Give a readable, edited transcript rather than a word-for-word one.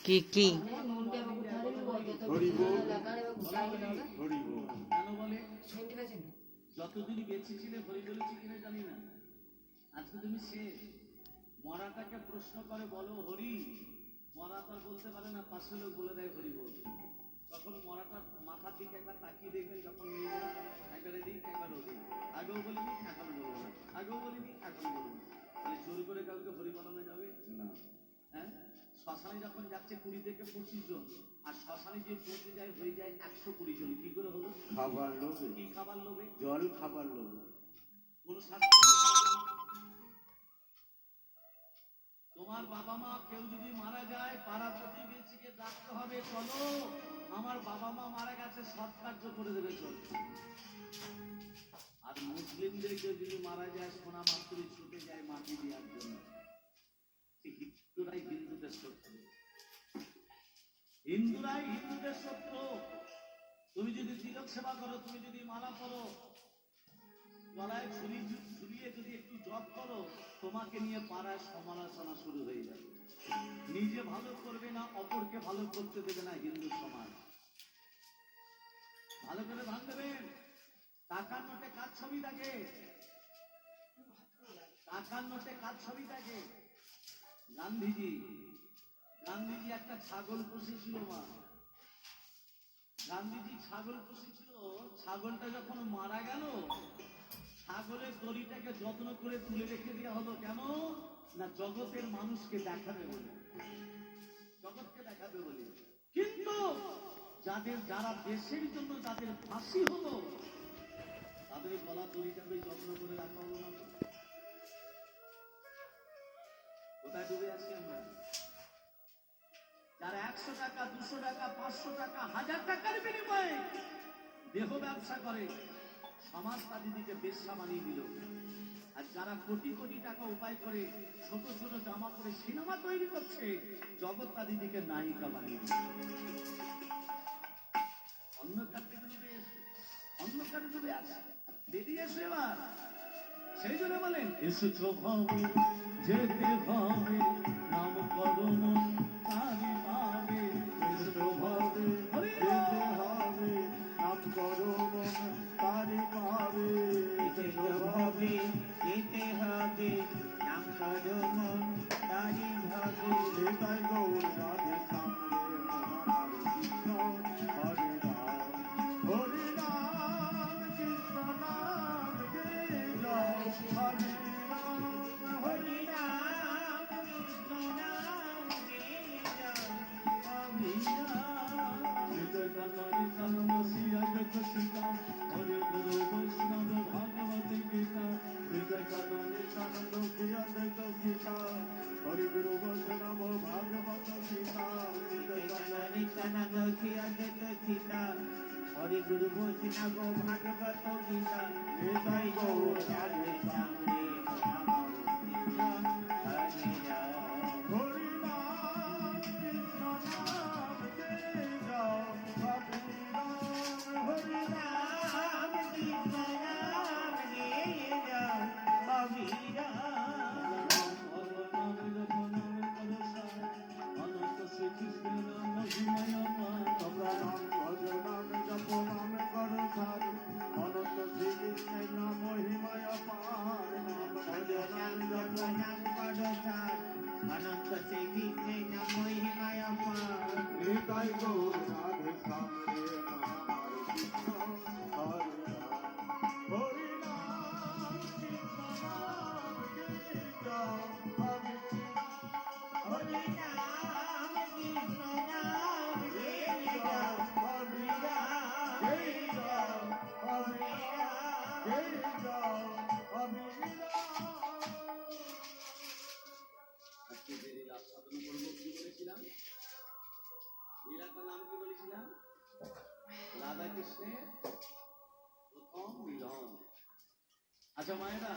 কি কি যতদিনই বেঁচে ছিলে হরি বলেছি কিনা জানি না, আজকে তুমি শেষ। মরাটাকে প্রশ্ন করে বলো হরি, মরা তার বলতে পারে না, পাশে লোক বলে দেয় হরি বল। তখন মরাটার মাথার দিকে একবার তাকিয়ে দেখবেন, যখন একবার এদিক একবার ওদিক, আগেও বলিনি এখন বলবো না, আগেও বলিনি এখন বলবো না। তাহলে জোর করে কাউকে হরি বানানো যাবে না। হ্যাঁ, শ্মশানে যখন যাচ্ছে 20 থেকে 25 জন, আর শ্মশানে যে পৌঁছে যায় হয়ে যায় 120 জন। কি করে হলো? খাবার লোভে। কি খাবার লোভে? জল খাবার লোভে। কোন শাস্ত্র? তোমার বাবা মা কেউ যদি মারা যায়, পাড়া প্রতিবেশীকে ডাকতে হবে, চলো আমার বাবা মা মারা গেছে, সৎকার্য করে দেবে, চল। আর মুসলিমদের কেউ যদি মারা যায়, সোনা মাত্রই ছুটে যায় মাটি দেওয়ার জন্য। হিন্দুরাই হিন্দুদের শত্রু, হিন্দুরাই হিন্দুদের শত্রু। তুমি যদি তিলক সেবা করো, তুমি যদি মালা পরো, গলায় ঝুলিয়ে যদি একটু জপ করো, তোমাকে নিয়ে পাড়ায় সমালোচনা শুরু হয়ে যাবে। নিজে ভালো করবে না, অপরকে ভালো করতে দেবে না হিন্দু সমাজ। ভালো করে ধান দেবেন। টাকার নোটে কার ছবি থাকে? টাকার নোটে কার ছবি থাকে? গান্ধীজি। গান্ধীজি একটা ছাগল পুষেছিল মা। গান্ধীজি ছাগল পুষেছিল। ছাগলটা যখন মারা গেল, ছাগলের দড়িটাকে যত্ন করে তুলে রেখে দেওয়া হলো। কেন না? জগতের মানুষকে দেখাবে বলে, জগৎকে দেখাবে বলে। কিন্তু যারা দেশের জন্য যাদের ফাঁসি হলো, তাদের গলা দড়িটাকে যত্ন করে রাখা হলো না। কোথায় ডুবে আছি আমরা? যারা 100 টাকা, 200 টাকা, 500 টাকা, 1000 টাকার বিনিময়ে দেহ ব্যবসা করে, সমাজ তাদেরকে বেশ্যা বানিয়ে দিল। আর যারা কোটি কোটি টাকা উপায় করে ছোট ছোট জামা পরে সিনেমা তৈরি করছে, জগৎ তাদেরকে নায়িকা বানিয়ে দিল। অন্ধকার থেকে ডুবে এসে, অন্ধকারে ডুবে আছে, বেরিয়ে এসে এবার। সেই জন্য বলেন, এসেছো ভাবে যেতে হবে, নাম করো মন তারি পাবে। এসেছো ভাবে যেতে হবে, নাম করো মন তারি পাবে। এসেছো ভাবে যেতে হবে, নাম করো মন তারি ভাবে। নিতাই গৌর রাধে সামরে মহামার কৃষ্ণ হরে রাম, হরে রাম কৃষ্ণ নাম গে যাও, হরে রাম হরে রাম কৃষ্ণ নাম গে যাও, হরে রাম। নিতাই কানাড়ি কানমসিয়া জগৎসীতা, হরে গুরু বৈষ্ণব ভাগবত গীতা। নিতাই কানাড়ি কানমসিয়া জগৎসীতা, হরে গুরু বৈষ্ণব ভাগবত গীতা। নিতাই কানাড়ি সীতা, হরে গুরু বৈষ্ণব ভাগবত গীতা। নিতাই গৌর রাধে সামনে মহামার কৃষ্ণ হরে রাম। হরে রাম কৃষ্ণ নাম গে যাও, হরে রাম হরে রাম কৃষ্ণ নাম গে যাও, হরে রাম। তোমরা নাম ভজ নাম জপ নাম করো সার, অনন্ত শ্রীকৃষ্ণের নাম মহিমায় পার। নাম ভজ নাম জপ নাম করো সার, অনন্ত শ্রীকৃষ্ণের নাম মহিমায় পার। নিতাই গৌর রাধে সামরে মহামার কৃষ্ণ হরে রাম, হরে রাম কৃষ্ণ নাম গে যাও, হরে রাম হরে রাম কৃষ্ণ নাম গে যাও, হরে রাম গে যাও, হরে রাম গে যাও, হরে রাম। কৃষ্ণের প্রথম মিলন। আচ্ছা মায়েরা,